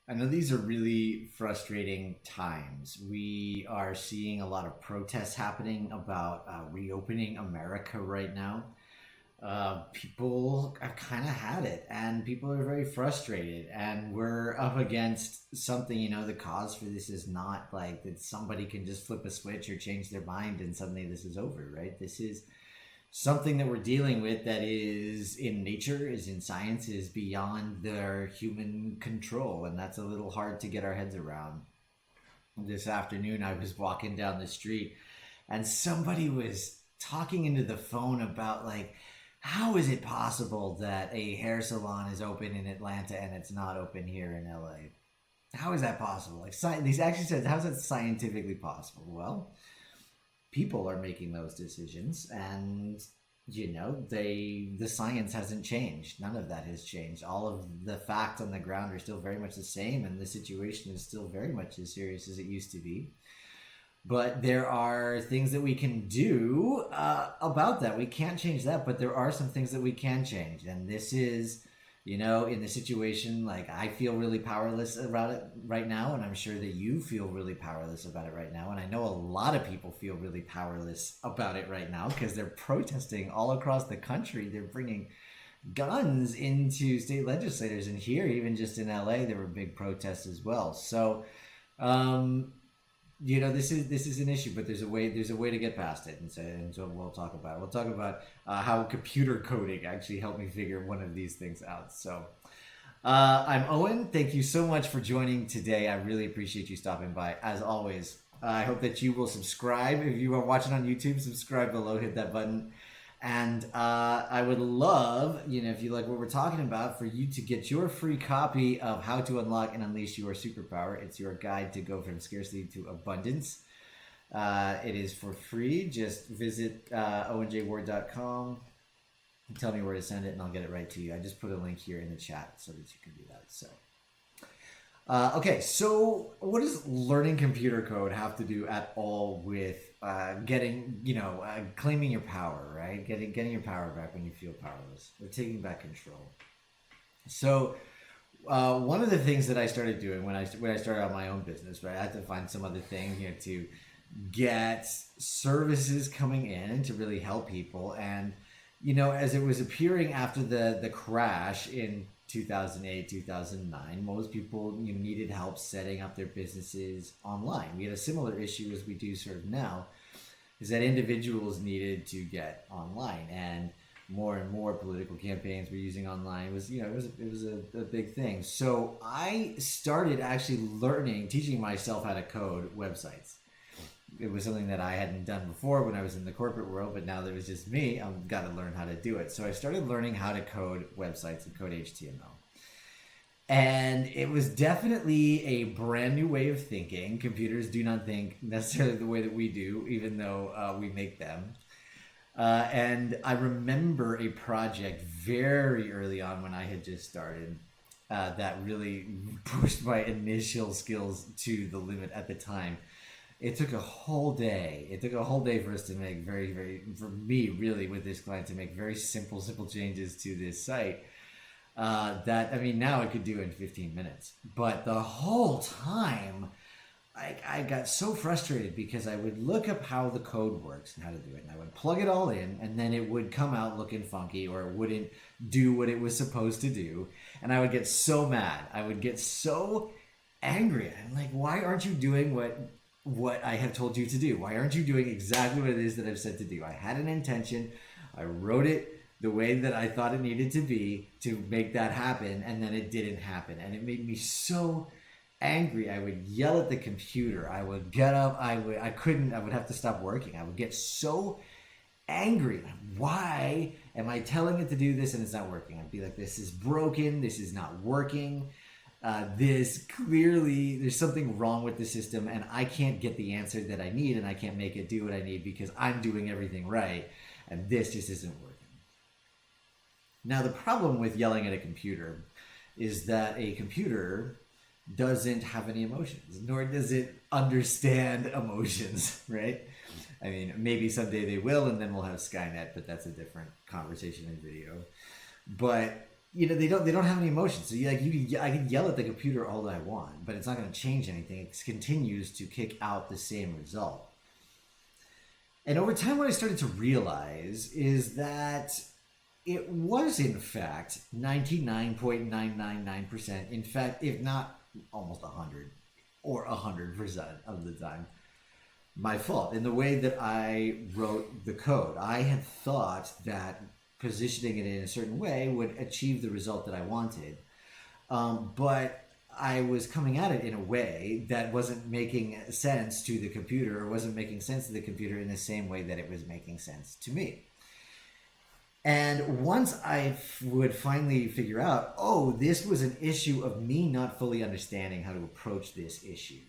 I know these are really frustrating times. We are seeing a lot of protests happening about reopening America right now. People have kind of had it, and people are very frustrated. And we're up against something, the cause for this is not like that somebody can just flip a switch or change their mind and suddenly this is over, right? This is something that we're dealing with that is in nature, is in science, is beyond their human control, and that's a little hard to get our heads around. This afternoon I was walking down the street and somebody was talking into the phone about like, how is it possible that a hair salon is open in Atlanta and it's not open here in LA? How is that possible? Like, these actually said, how's that scientifically possible? Well, people are making those decisions, and the science hasn't changed. None of that has changed. All of the facts on the ground are still very much the same, and the situation is still very much as serious as it used to be. But there are things that we can do about that. We can't change that, but there are some things that we can change, and this is, in the situation, like, I feel really powerless about it right now, and I'm sure that you feel really powerless about it right now. And I know a lot of people feel really powerless about it right now because they're protesting all across the country. They're bringing guns into state legislators, and here, even just in LA, there were big protests as well. So, this is an issue, but there's a way to get past it, and so we'll talk about it. We'll talk about how computer coding actually helped me figure one of these things out. So I'm Owen. Thank you so much for joining today. I really appreciate you stopping by. As always, I hope that you will subscribe. If you are watching on YouTube, subscribe below, hit that button. And I would love, if you like what we're talking about, for you to get your free copy of How to Unlock and Unleash Your Superpower. It's your guide to go from scarcity to abundance. It is for free. Just visit owenjward.com. Tell me where to send it, and I'll get it right to you. I just put a link here in the chat so that you can do that. So, okay, so what does learning computer code have to do at all with getting, claiming your power, right? Getting your power back when you feel powerless, or taking back control. So, one of the things that I started doing when I started out my own business, right, I had to find some other thing to get services coming in and to really help people. And as it was appearing after the crash in 2008, 2009, most people needed help setting up their businesses online. We had a similar issue as we do sort of now, is that individuals needed to get online, and more political campaigns were using online. It was a big thing. So I started actually teaching myself how to code websites. It was something that I hadn't done before when I was in the corporate world, but now that it was just me, I've got to learn how to do it. So I started learning how to code websites and code HTML. And it was definitely a brand new way of thinking. Computers do not think necessarily the way that we do, even though we make them. And I remember a project very early on when I had just started that really pushed my initial skills to the limit at the time. It took a whole day. It took a whole day for us to make for me really with this client, to make very simple changes to this site. Now I could do in 15 minutes. But the whole time, I got so frustrated because I would look up how the code works and how to do it. And I would plug it all in, and then it would come out looking funky, or it wouldn't do what it was supposed to do. And I would get so mad. I would get so angry. I'm like, why aren't you doing what I have told you to do? Why aren't you doing exactly what it is that I've said to do? I had an intention. I wrote it the way that I thought it needed to be to make that happen, and then it didn't happen. And it made me so angry. I would yell at the computer. I would get up. I would have to stop working. I would get so angry. Why am I telling it to do this and it's not working? I'd be like, this is broken. This is not working. There's something wrong with the system, and I can't get the answer that I need, and I can't make it do what I need because I'm doing everything right, and this just isn't working. Now, the problem with yelling at a computer is that a computer doesn't have any emotions, nor does it understand emotions, right? I mean, maybe someday they will, and then we'll have Skynet, but that's a different conversation and video. But they don't have any emotions. So I can yell at the computer all I want, but it's not going to change anything. It continues to kick out the same result. And over time, what I started to realize is that it was, in fact, 99.999%, in fact, if not almost 100 or 100% of the time, my fault. In the way that I wrote the code, I had thought that positioning it in a certain way would achieve the result that I wanted. But I was coming at it in a way that wasn't making sense to the computer, or wasn't making sense to the computer in the same way that it was making sense to me. And once I would finally figure out, oh, this was an issue of me not fully understanding how to approach this issue,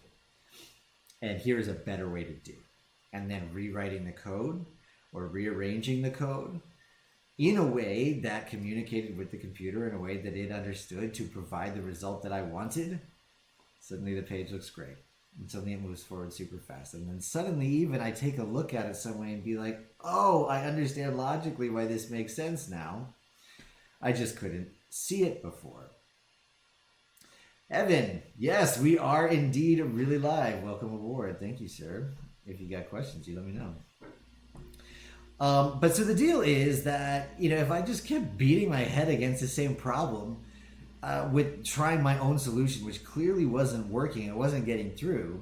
and here's a better way to do it, and then rewriting the code or rearranging the code in a way that communicated with the computer in a way that it understood to provide the result that I wanted, suddenly the page looks great. And suddenly it moves forward super fast. And then suddenly even I take a look at it some way and be like, oh, I understand logically why this makes sense now. I just couldn't see it before. Evan, yes, we are indeed really live. Welcome aboard. Thank you, sir. If you got questions, you let me know. But so the deal is that, if I just kept beating my head against the same problem with trying my own solution, which clearly wasn't working, it wasn't getting through,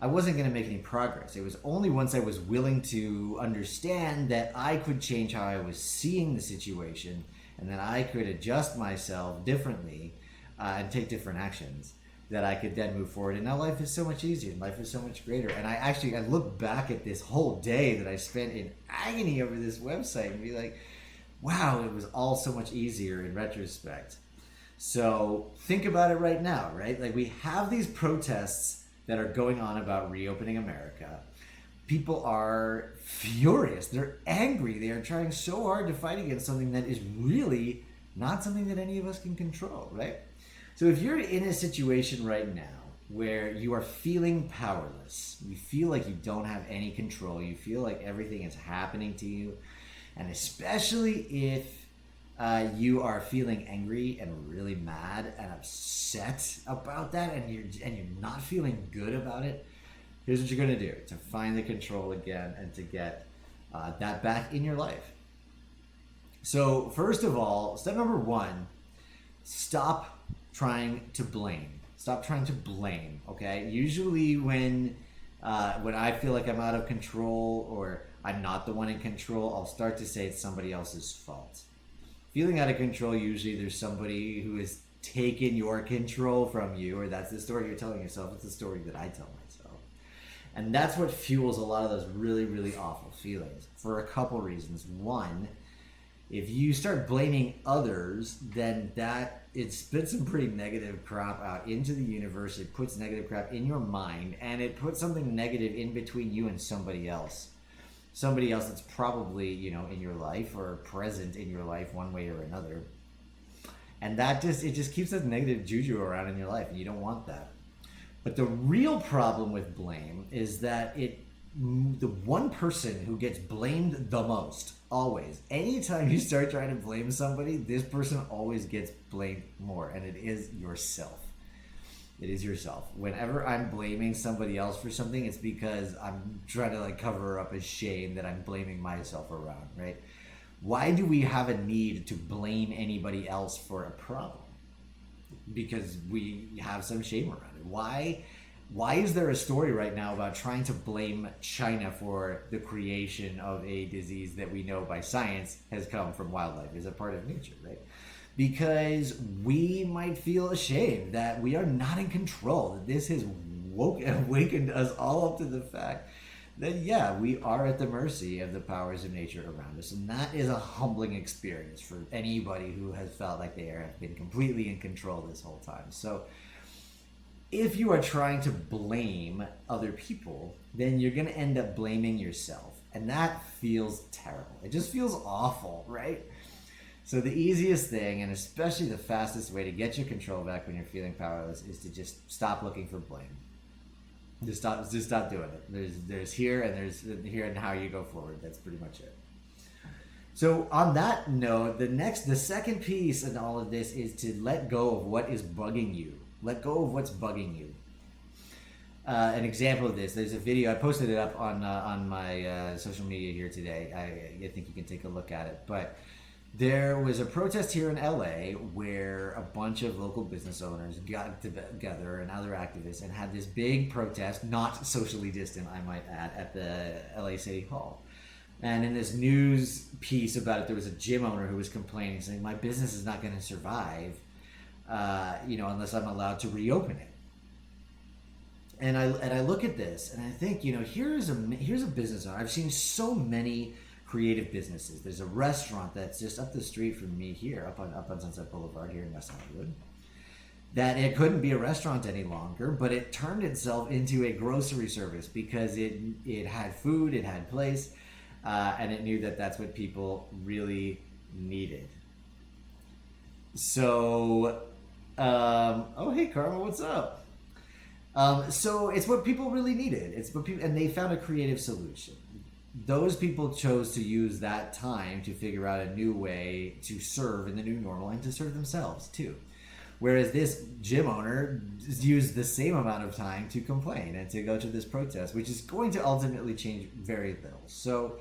I wasn't going to make any progress. It was only once I was willing to understand that I could change how I was seeing the situation, and that I could adjust myself differently and take different actions, that I could then move forward. And now life is so much easier. Life is so much greater. And I look back at this whole day that I spent in agony over this website and be like, wow, it was all so much easier in retrospect. So think about it right now, right? Like, we have these protests that are going on about reopening America. People are furious. They're angry. They are trying so hard to fight against something that is really not something that any of us can control, right? So if you're in a situation right now where you are feeling powerless, you feel like you don't have any control, you feel like everything is happening to you, and especially if you are feeling angry and really mad and upset about that, and you're not feeling good about it, here's what you're going to do to find the control again and to get that back in your life. So first of all, step number one, stop trying to blame. Stop trying to blame, okay? Usually when I feel like I'm out of control or I'm not the one in control, I'll start to say it's somebody else's fault. Feeling out of control, usually there's somebody who has taken your control from you, or that's the story you're telling yourself. It's the story that I tell myself. And that's what fuels a lot of those really, really awful feelings for a couple reasons. One, if you start blaming others, then it spits some pretty negative crap out into the universe. It puts negative crap in your mind, and it puts something negative in between you and somebody else. Somebody else that's probably, in your life or present in your life one way or another. And it just keeps that negative juju around in your life, and you don't want that. But the real problem with blame is that the one person who gets blamed the most, always, anytime you start trying to blame somebody, this person always gets blamed more, and it is yourself. It is yourself. Whenever I'm blaming somebody else for something, it's because I'm trying to cover up a shame that I'm blaming myself around, right? Why do we have a need to blame anybody else for a problem? Because we have some shame around it. Why is there a story right now about trying to blame China for the creation of a disease that we know by science has come from wildlife, is a part of nature, right? Because we might feel ashamed that we are not in control, that this has awakened us all up to the fact that, yeah, we are at the mercy of the powers of nature around us. And that is a humbling experience for anybody who has felt like they have been completely in control this whole time. So if you are trying to blame other people, then you're going to end up blaming yourself. And that feels terrible. It just feels awful, right? So the easiest thing, and especially the fastest way to get your control back when you're feeling powerless, is to just stop looking for blame. Just stop doing it. There's here and there's here and how you go forward. That's pretty much it. So on that note, the second piece in all of this is to let go of what is bugging you. Let go of what's bugging you. An example of this, there's a video, I posted it up on my social media here today. I think you can take a look at it. But there was a protest here in LA where a bunch of local business owners got together and other activists and had this big protest, not socially distant, I might add, at the LA City Hall. And in this news piece about it, there was a gym owner who was complaining, saying, my business is not going to survive, unless I'm allowed to reopen it. And I look at this and I think, here's a business owner. I've seen so many creative businesses. There's a restaurant that's just up the street from me here, up on Sunset Boulevard here in West Hollywood, that it couldn't be a restaurant any longer, but it turned itself into a grocery service because it had food, it had place, and it knew that that's what people really needed. So, oh hey Karma, what's up? So it's what people really needed. It's what people, and they found a creative solution. Those people chose to use that time to figure out a new way to serve in the new normal and to serve themselves too. Whereas this gym owner used the same amount of time to complain and to go to this protest, which is going to ultimately change very little. So,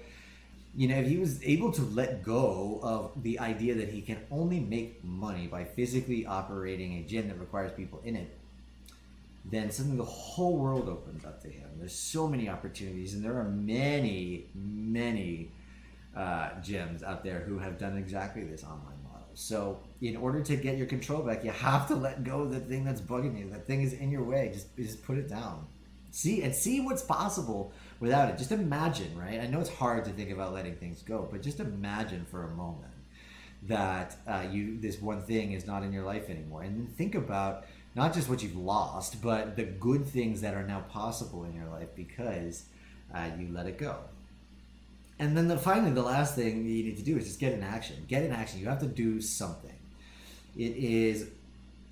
if he was able to let go of the idea that he can only make money by physically operating a gym that requires people in it, then suddenly the whole world opens up to him. There's so many opportunities, and there are many, many gyms out there who have done exactly this online model. So in order to get your control back, you have to let go of the thing that's bugging you. That thing is in your way. Just put it down. See what's possible without it. Just imagine, right? I know it's hard to think about letting things go, but just imagine for a moment that this one thing is not in your life anymore. And then think about not just what you've lost, but the good things that are now possible in your life because you let it go. And then finally, the last thing you need to do is just get in action. Get in action. You have to do something. It is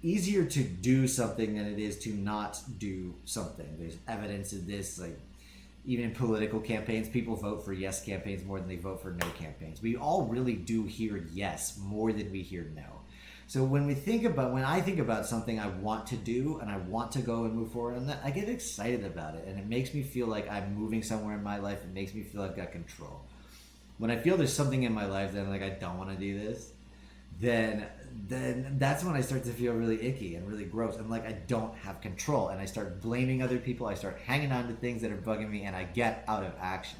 easier to do something than it is to not do something. There's evidence of this, like even in political campaigns, people vote for yes campaigns more than they vote for no campaigns. We all really do hear yes more than we hear no. So when I think about something I want to do and I want to go and move forward on that, I get excited about it and it makes me feel like I'm moving somewhere in my life. It makes me feel I've got control. When I feel there's something in my life that I'm like, I don't want to do this, then that's when I start to feel really icky and really gross and like I don't have control, and I start blaming other people. I start hanging on to things that are bugging me and I get out of action.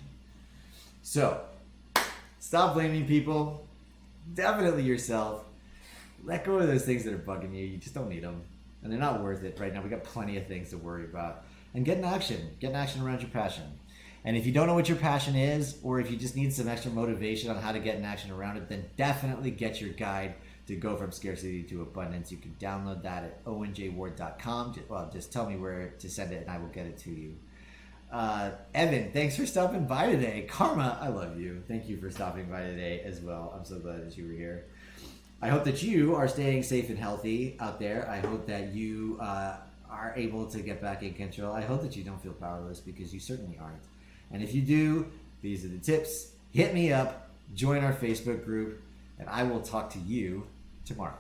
So stop blaming people, definitely yourself. Let go of those things that are bugging you. You just don't need them. And they're not worth it right now. We got plenty of things to worry about. And get in action. Get in action around your passion. And if you don't know what your passion is, or if you just need some extra motivation on how to get in action around it, then definitely get your guide to go from scarcity to abundance. You can download that at owenjward.com. Just tell me where to send it and I will get it to you. Evan, thanks for stopping by today. Karma, I love you. Thank you for stopping by today as well. I'm so glad that you were here. I hope that you are staying safe and healthy out there. I hope that you are able to get back in control. I hope that you don't feel powerless, because you certainly aren't. And if you do, these are the tips. Hit me up, join our Facebook group, and I will talk to you tomorrow.